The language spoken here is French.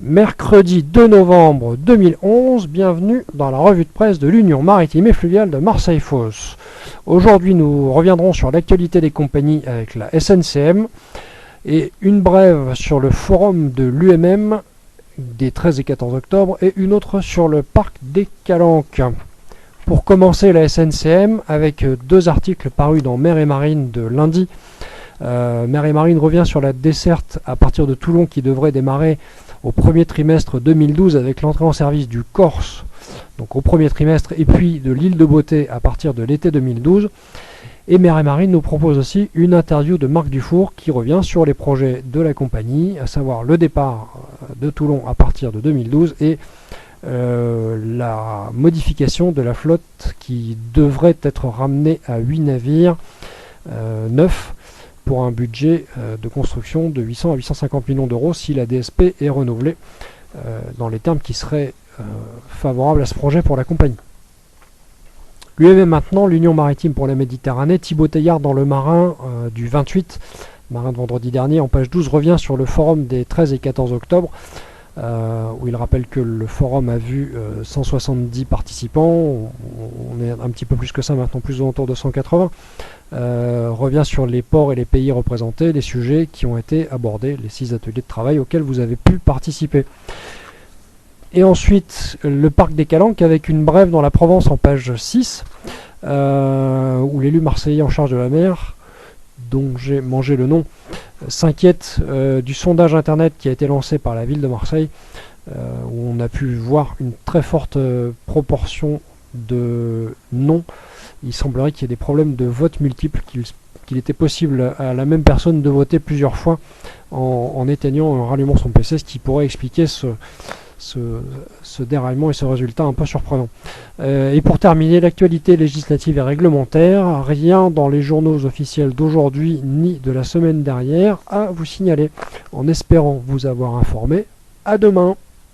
Mercredi 2 novembre 2011, bienvenue dans la revue de presse de l'Union maritime et fluviale de Marseille-Fos. Aujourd'hui, nous reviendrons sur l'actualité des compagnies avec la SNCM et une brève sur le forum de l'UMM des 13 et 14 octobre et une autre sur le parc des Calanques. Pour commencer, la SNCM avec deux articles parus dans Mer et Marine de lundi. Mer et Marine revient sur la desserte à partir de Toulon qui devrait démarrer au premier trimestre 2012 avec l'entrée en service du Corse, donc au premier trimestre, et puis de l'île de Beauté à partir de l'été 2012. Et Mer et Marine nous propose aussi une interview de Marc Dufour qui revient sur les projets de la compagnie, à savoir le départ de Toulon à partir de 2012 et la modification de la flotte qui devrait être ramenée à 8 navires neufs pour un budget de construction de 800 à 850 millions d'euros si la DSP est renouvelée dans les termes qui seraient favorables à ce projet pour la compagnie. L'UMM maintenant, l'Union maritime pour la Méditerranée. Thibaut Teilhard dans le Marin du 28, Marin de vendredi dernier, en page 12, revient sur le forum des 13 et 14 octobre, où il rappelle que le forum a vu 170 participants, on est un petit peu plus que ça maintenant, plus autour de 180, revient sur les ports et les pays représentés, les sujets qui ont été abordés, les 6 ateliers de travail auxquels vous avez pu participer. Et ensuite, le parc des Calanques avec une brève dans la Provence en page 6, où l'élu marseillais en charge de la mer, dont j'ai mangé le nom, s'inquiète du sondage internet qui a été lancé par la ville de Marseille, où on a pu voir une très forte proportion de non. Il semblerait qu'il y ait des problèmes de vote multiples, qu'il était possible à la même personne de voter plusieurs fois en éteignant et en rallumant son PC, ce qui pourrait expliquer ce déraillement et ce résultat un peu surprenant. Et pour terminer, l'actualité législative et réglementaire, rien dans les journaux officiels d'aujourd'hui ni de la semaine dernière à vous signaler. En espérant vous avoir informé, à demain.